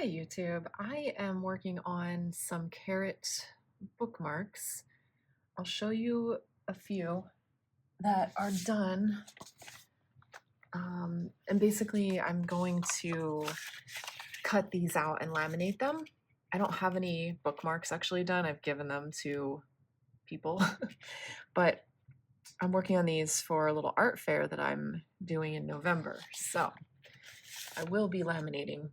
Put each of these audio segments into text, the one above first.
Hey YouTube, I am working on some carrot bookmarks. I'll show you a few that are done. And basically I'm going to cut these out and laminate them. I don't have any bookmarks actually done. I've given them to people, but I'm working on these for a little art fair that I'm doing in November. So I will be laminating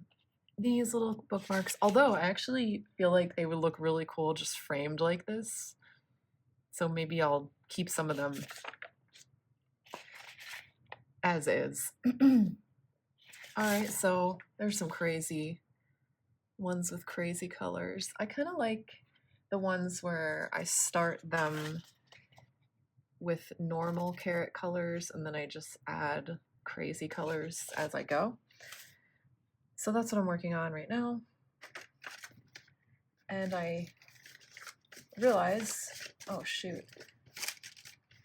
these little bookmarks, although I actually feel like they would look really cool just framed like this. So maybe I'll keep some of them as is. All right, so there's some crazy ones with crazy colors. I kind of like the ones where I start them with normal carrot colors and then I just add crazy colors as I go. So that's what I'm working on right now. And I realize, oh shoot,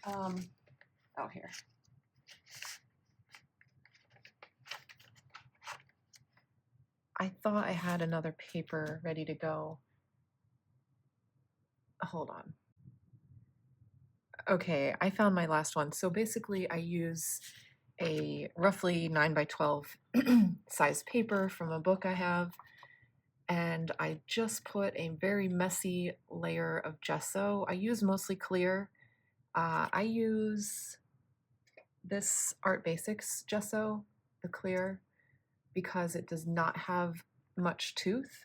oh here. I thought I had another paper ready to go. Hold on. Okay, I found my last one. So basically I use a roughly 9 by 12 size paper from a book I have, and I just put a very messy layer of gesso. I use mostly clear. I use this Art Basics gesso, the clear, because it does not have much tooth.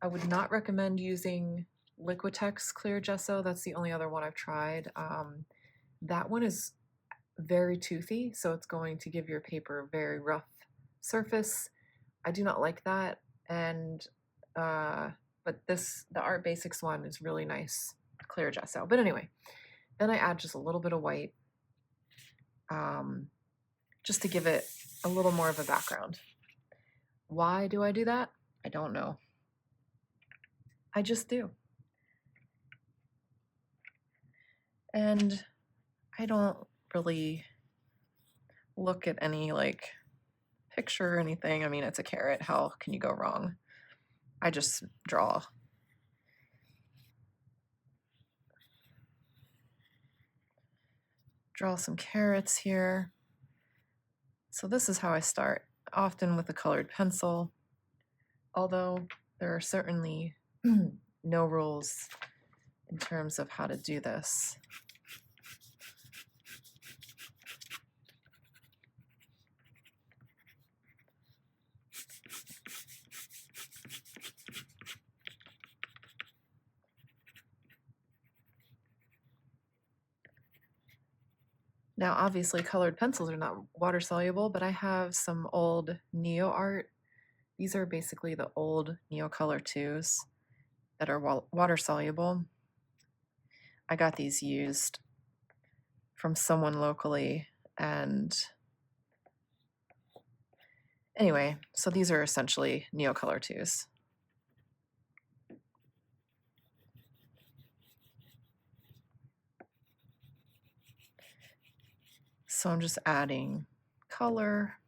I would not recommend using Liquitex clear gesso. That's the only other one I've tried. That one is very toothy, so it's going to give your paper a very rough surface. I do not like that, and but the Art Basics one is really nice clear gesso. But anyway, then I add just a little bit of white, just to give it a little more of a background. Why do I do that? I don't know. I just do. And I don't really look at any like picture or anything. I mean, it's a carrot. How can you go wrong? I just draw. Draw some carrots here. So this is how I start, often with a colored pencil, although there are certainly no rules in terms of how to do this. Now, obviously, colored pencils are not water soluble, but I have some old Neo art. These are basically the old Neocolor 2s that are water soluble. I got these used from someone locally, and anyway, so these are essentially Neocolor 2s. So I'm just adding color.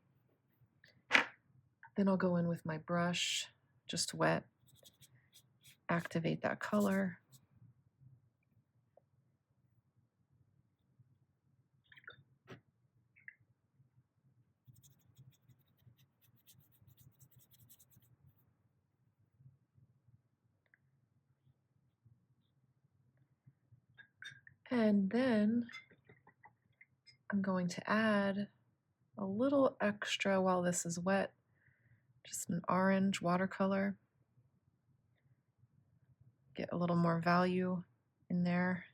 Then I'll go in with my brush, just wet, activate that color. And then I'm going to add a little extra while this is wet, just an orange watercolor. Get a little more value in there.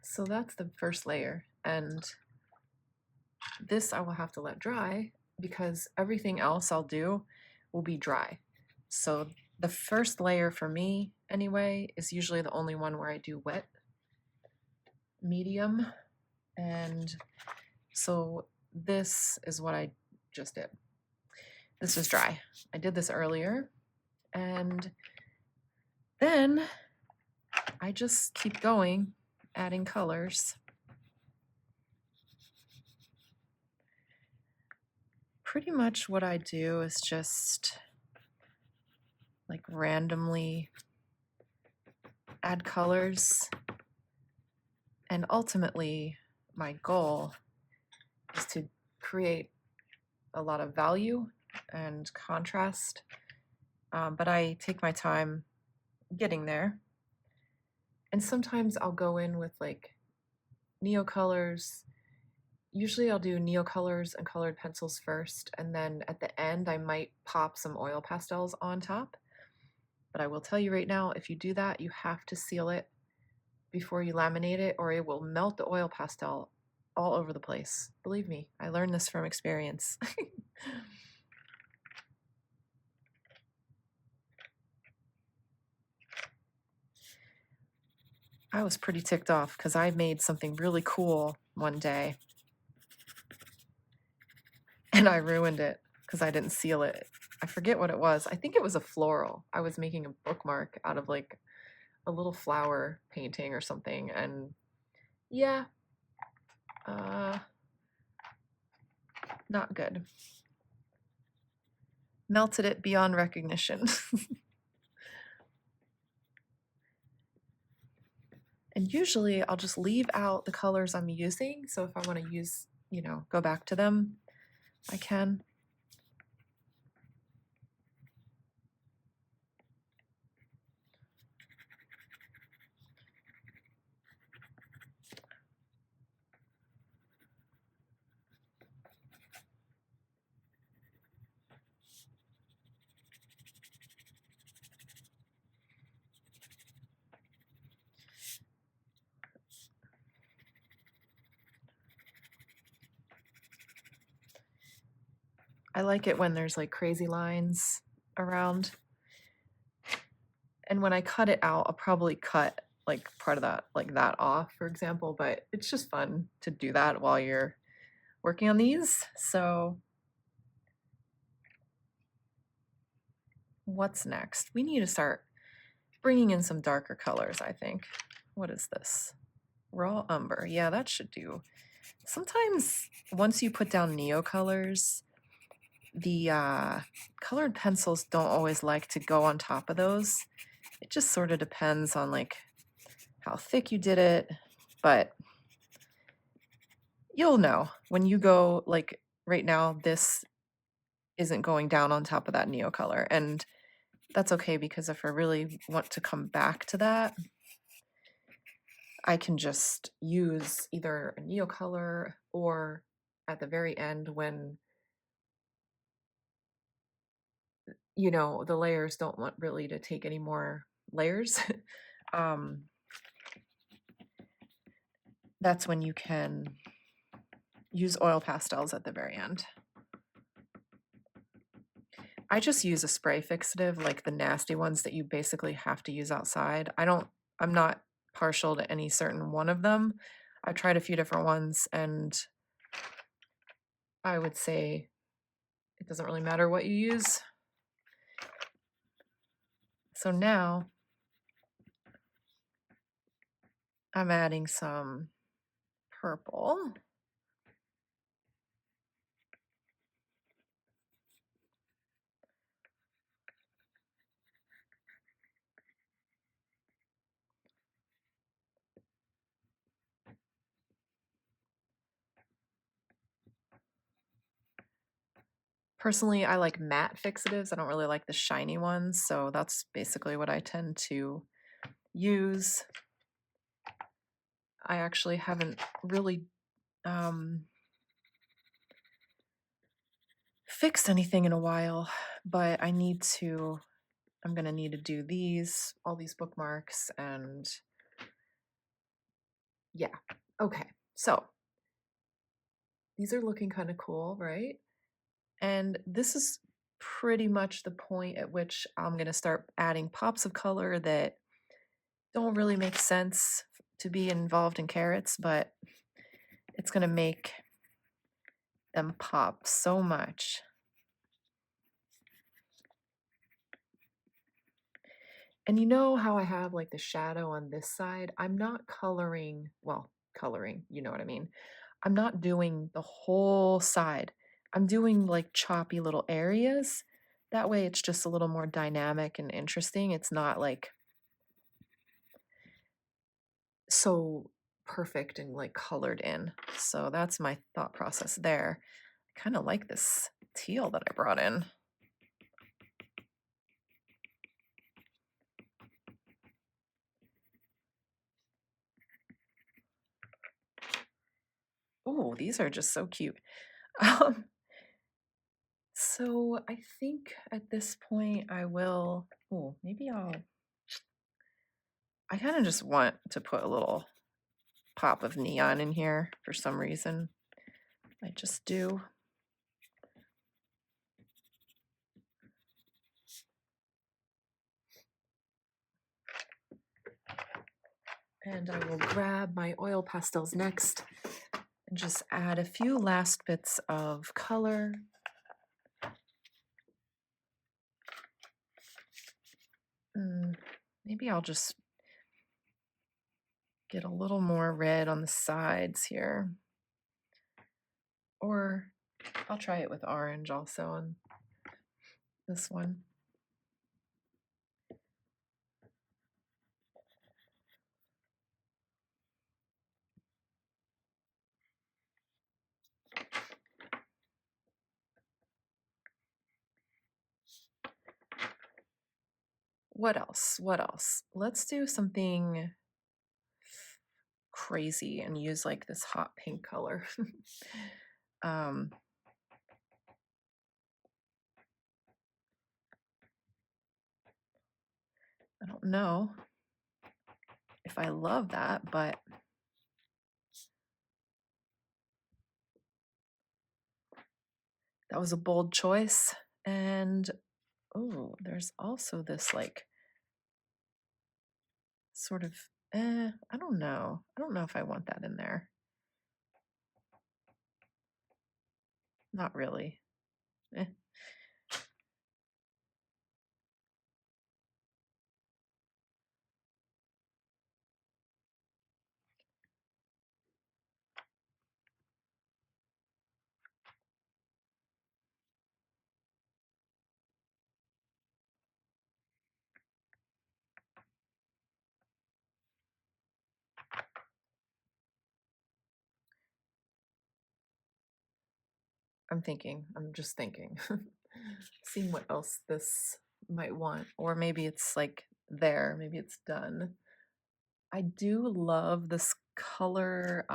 So that's the first layer, and this I will have to let dry because everything else I'll do will be dry. So the first layer for me anyway is usually the only one where I do wet medium, and so this is what I just did. This is dry. I did this earlier, And then I just keep going, adding colors. Pretty much what I do is just like randomly add colors, and ultimately my goal is to create a lot of value and contrast, but I take my time getting there. And sometimes I'll go in with like Neocolors. Usually I'll do Neocolors and colored pencils first, and then at the end I might pop some oil pastels on top. But I will tell you right now, if you do that, you have to seal it before you laminate it, or it will melt the oil pastel all over the place. Believe me, I learned this from experience. I was pretty ticked off because I made something really cool one day and I ruined it because I didn't seal it. I forget what it was. I think it was a floral. I was making a bookmark out of like a little flower painting or something, and yeah, not good. Melted it beyond recognition. And usually I'll just leave out the colors I'm using, so if I want to use, go back to them, I can. I like it when there's like crazy lines around. And when I cut it out, I'll probably cut like part of that, like that off, for example, but it's just fun to do that while you're working on these. So what's next? We need to start bringing in some darker colors, I think. What is this? Raw umber. Yeah, that should do. Sometimes once you put down Neocolors, the colored pencils don't always like to go on top of those. It just sort of depends on like how thick you did it, but you'll know when you go, like right now, this isn't going down on top of that Neocolor, and that's okay because if I really want to come back to that, I can just use either a Neocolor or at the very end when the layers don't want really to take any more layers. um, that's when you can use oil pastels at the very end. I just use a spray fixative, like the nasty ones that you basically have to use outside. I'm not partial to any certain one of them. I tried a few different ones, and I would say it doesn't really matter what you use. So now I'm adding some purple. Personally, I like matte fixatives. I don't really like the shiny ones, so that's basically what I tend to use. I actually haven't really fixed anything in a while, but I'm gonna need to do all these bookmarks, and yeah. Okay, so these are looking kind of cool, right? And this is pretty much the point at which I'm gonna start adding pops of color that don't really make sense to be involved in carrots, but it's gonna make them pop so much. And you know how I have like the shadow on this side? I'm not coloring, well, coloring, you know what I mean. I'm not doing the whole side. I'm doing like choppy little areas. That way it's just a little more dynamic and interesting. It's not like so perfect and like colored in. So that's my thought process there. I kind of like this teal that I brought in. Oh, these are just so cute. Um, so I think at this point I will, oh, maybe I kind of just want to put a little pop of neon in here for some reason. I just do. And I will grab my oil pastels next and just add a few last bits of color. Maybe I'll just get a little more red on the sides here. Or I'll try it with orange also on this one. What else? What else? Let's do something crazy and use like this hot pink color. um, I don't know if I love that, but that was a bold choice. And oh, there's also this like sort of, I don't know. I don't know if I want that in there. Not really. Eh. I'm thinking. I'm just thinking. Seeing what else this might want. Or maybe it's like there. Maybe it's done. I do love this color.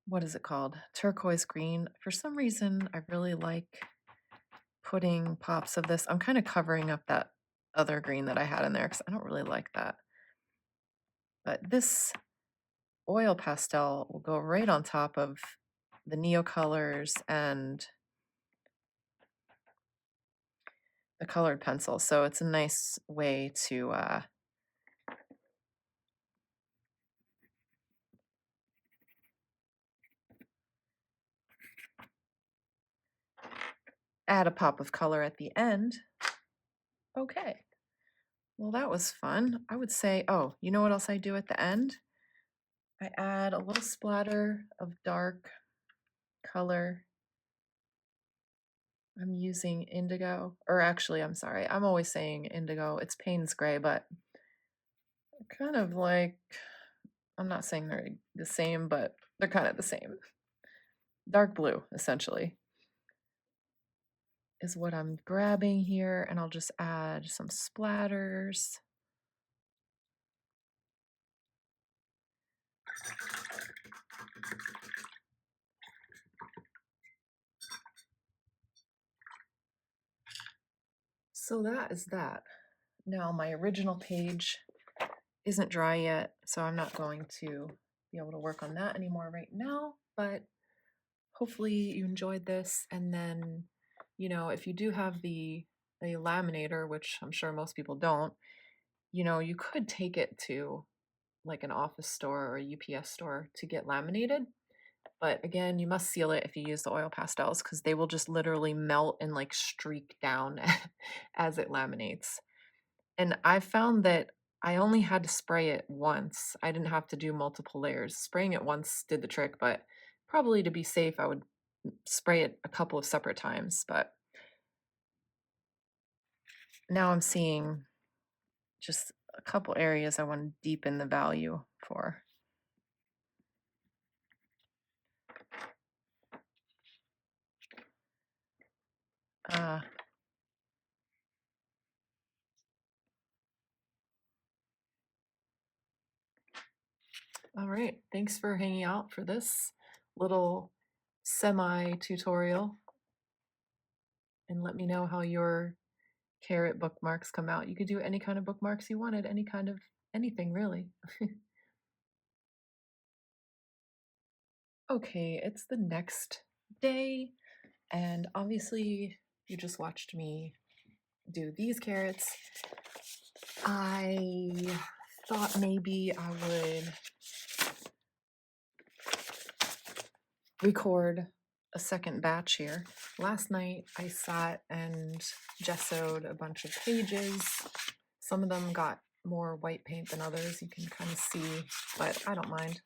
What is it called? Turquoise green. For some reason, I really like putting pops of this. I'm kind of covering up that other green that I had in there because I don't really like that. But this oil pastel will go right on top of the Neocolors and the colored pencil. So it's a nice way to add a pop of color at the end. Okay. Well, that was fun. I would say, oh, you know what else I do at the end? I add a little splatter of dark color. I'm using indigo, or actually, I'm sorry, I'm always saying indigo. It's Payne's gray, but kind of like, I'm not saying they're the same, but they're kind of the same. Dark blue, essentially, is what I'm grabbing here, and I'll just add some splatters. So that is that. Now my original page isn't dry yet, so I'm not going to be able to work on that anymore right now, but hopefully you enjoyed this. And then, you know, if you do have the laminator, which I'm sure most people don't, you know, you could take it to like an office store or a UPS store to get laminated. But again, you must seal it if you use the oil pastels because they will just literally melt and like streak down as it laminates. And I found that I only had to spray it once. I didn't have to do multiple layers. Spraying it once did the trick, but probably to be safe, I would spray it a couple of separate times. But now I'm seeing just a couple areas I want to deepen the value for. Uh, all right, thanks for hanging out for this little semi-tutorial. And let me know how your carrot bookmarks come out. You could do any kind of bookmarks you wanted, any kind of anything really. Okay, it's the next day, and obviously you just watched me do these carrots. I thought maybe I would record a second batch here. Last night I sat and gessoed a bunch of pages. Some of them got more white paint than others, you can kind of see, but I don't mind.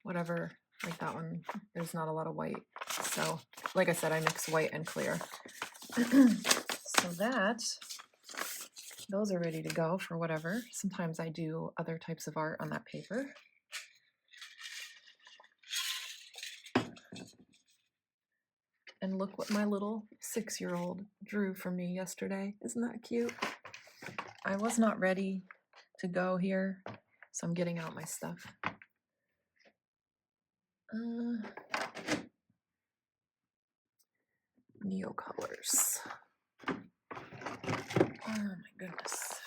Whatever, like that one, there's not a lot of white. So, like I said, I mix white and clear. So those are ready to go for whatever. Sometimes I do other types of art on that paper. And look what my little 6-year-old drew for me yesterday. Isn't that cute? I was not ready to go here, so I'm getting out my stuff. Neocolors. Oh my goodness.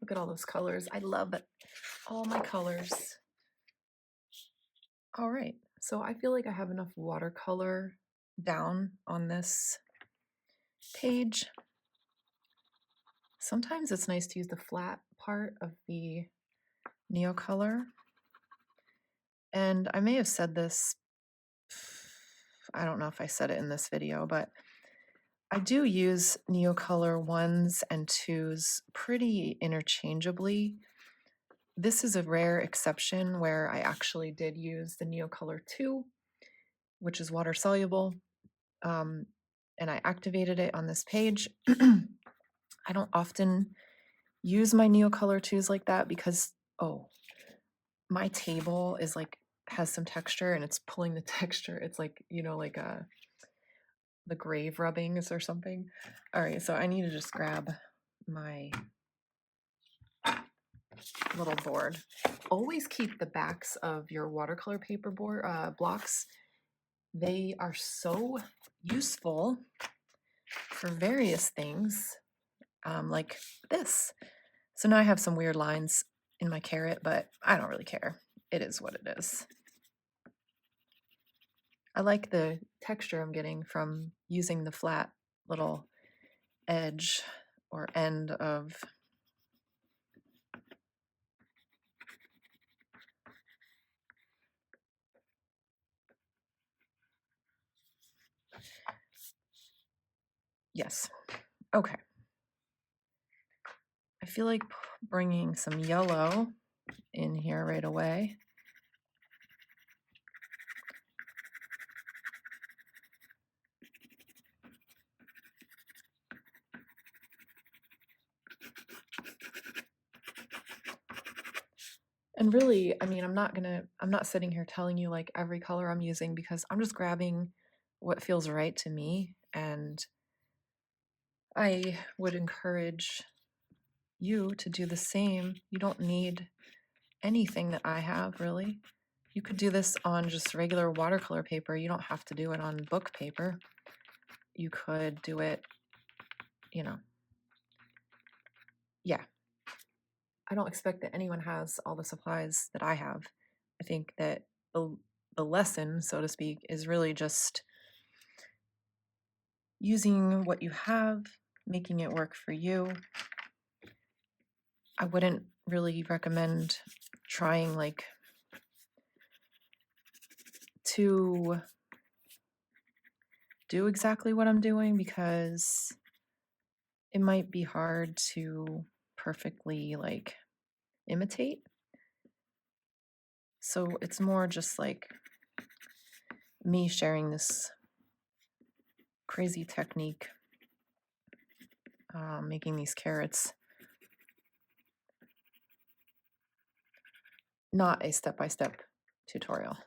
Look at all those colors. I love it. All my colors. All right, so I feel like I have enough watercolor down on this page. Sometimes it's nice to use the flat part of the Neocolor. And I may have said this, I don't know if I said it in this video, but I do use Neocolor 1s and 2s pretty interchangeably. This is a rare exception where I actually did use the Neocolor 2, which is water soluble, and I activated it on this page. I don't often use my Neocolor 2s like that because, oh, my table is like, has some texture and it's pulling the texture. It's like, you know, like the grave rubbings or something. All right, so I need to just grab my little board. Always keep the backs of your watercolor paper board blocks. They are so useful for various things, like this. So now I have some weird lines in my carrot, but I don't really care. It is what it is. I like the texture I'm getting from using the flat little edge or end of yes. Okay. I feel like bringing some yellow in here right away. And really, I mean, I'm not sitting here telling you like every color I'm using because I'm just grabbing what feels right to me. And I would encourage you to do the same. You don't need anything that I have, really. You could do this on just regular watercolor paper. You don't have to do it on book paper. You could do it, you know, yeah. I don't expect that anyone has all the supplies that I have. I think that the lesson, so to speak, is really just using what you have, making it work for you. I wouldn't really recommend trying like to do exactly what I'm doing because it might be hard to perfectly like imitate. So it's more just like me sharing this crazy technique, making these carrots, not a step-by-step tutorial.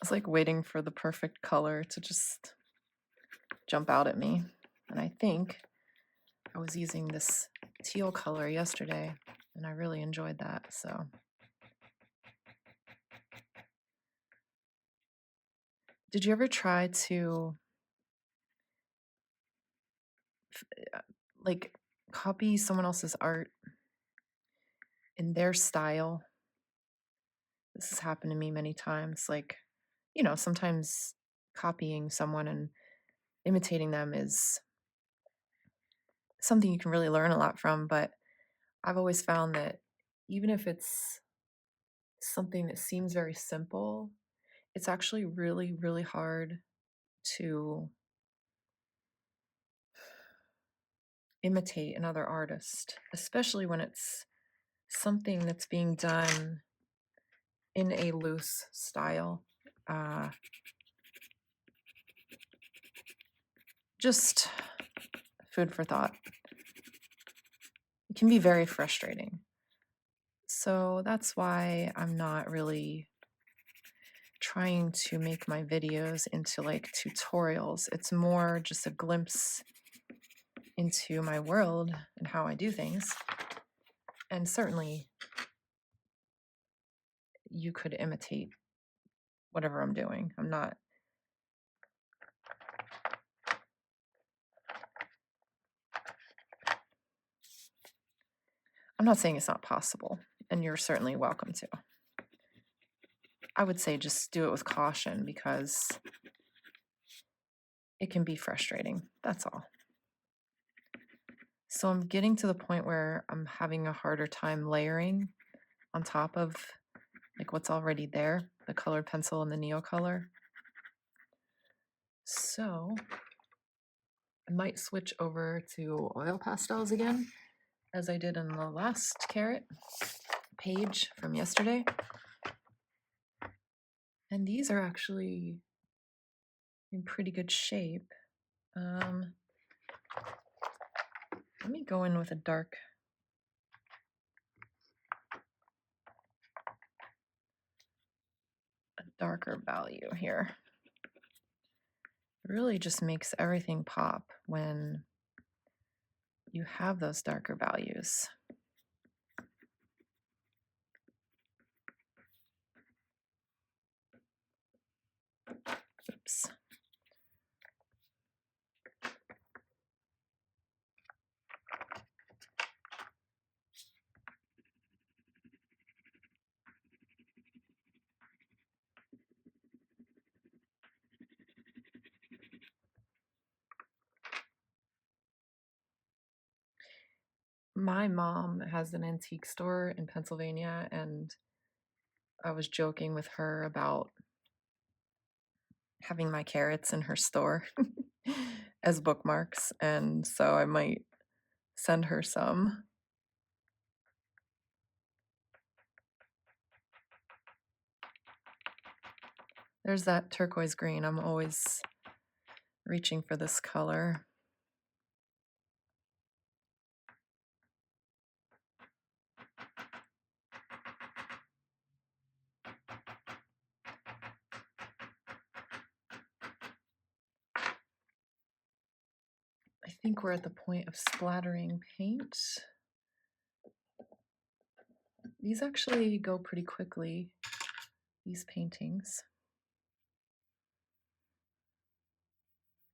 It's like waiting for the perfect color to just jump out at me. And I think I was using this teal color yesterday, and I really enjoyed that. So did you ever try to like copy someone else's art in their style? This has happened to me many times. Like, sometimes copying someone and imitating them is something you can really learn a lot from, but I've always found that even if it's something that seems very simple, it's actually really, really hard to imitate another artist, especially when it's something that's being done in a loose style. Just food for thought. It can be very frustrating. So that's why I'm not really trying to make my videos into like tutorials. It's more just a glimpse into my world and how I do things. And certainly you could imitate whatever I'm doing. I'm not saying it's not possible, and you're certainly welcome to. I would say just do it with caution because it can be frustrating. That's all. So I'm getting to the point where I'm having a harder time layering on top of like what's already there, the colored pencil and the Neocolor. So I might switch over to oil pastels again, as I did in the last carrot page from yesterday. And these are actually in pretty good shape. Let me go in with a darker value here. It really just makes everything pop when you have those darker values. Oops. My mom has an antique store in Pennsylvania, and I was joking with her about having my carrots in her store as bookmarks, and so I might send her some. There's that turquoise green. I'm always reaching for this color. I think we're at the point of splattering paint. these actually go pretty quickly, these paintings.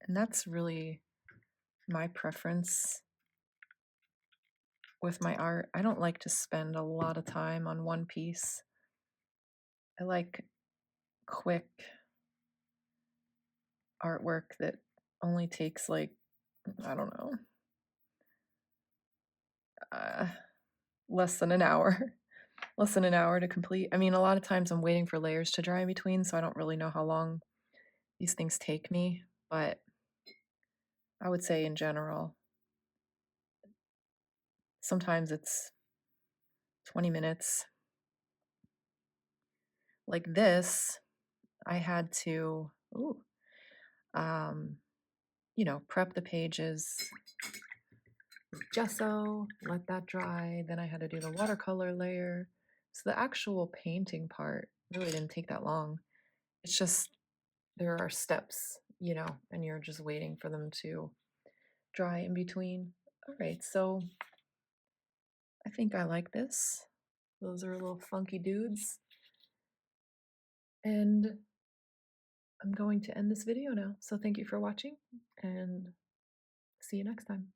And that's really my preference with my art. I don't like to spend a lot of time on one piece. I like quick artwork that only takes like, I don't know, uh, less than an hour. Less than an hour to complete. I mean, a lot of times I'm waiting for layers to dry in between, so I don't really know how long these things take me, but I would say in general, sometimes it's 20 minutes. Like this, I had to, um, prep the pages with gesso, let that dry. Then I had to do the watercolor layer. So the actual painting part really didn't take that long. It's just there are steps, and you're just waiting for them to dry in between. All right, so I think I like this. Those are little funky dudes. And I'm going to end this video now. So thank you for watching and see you next time.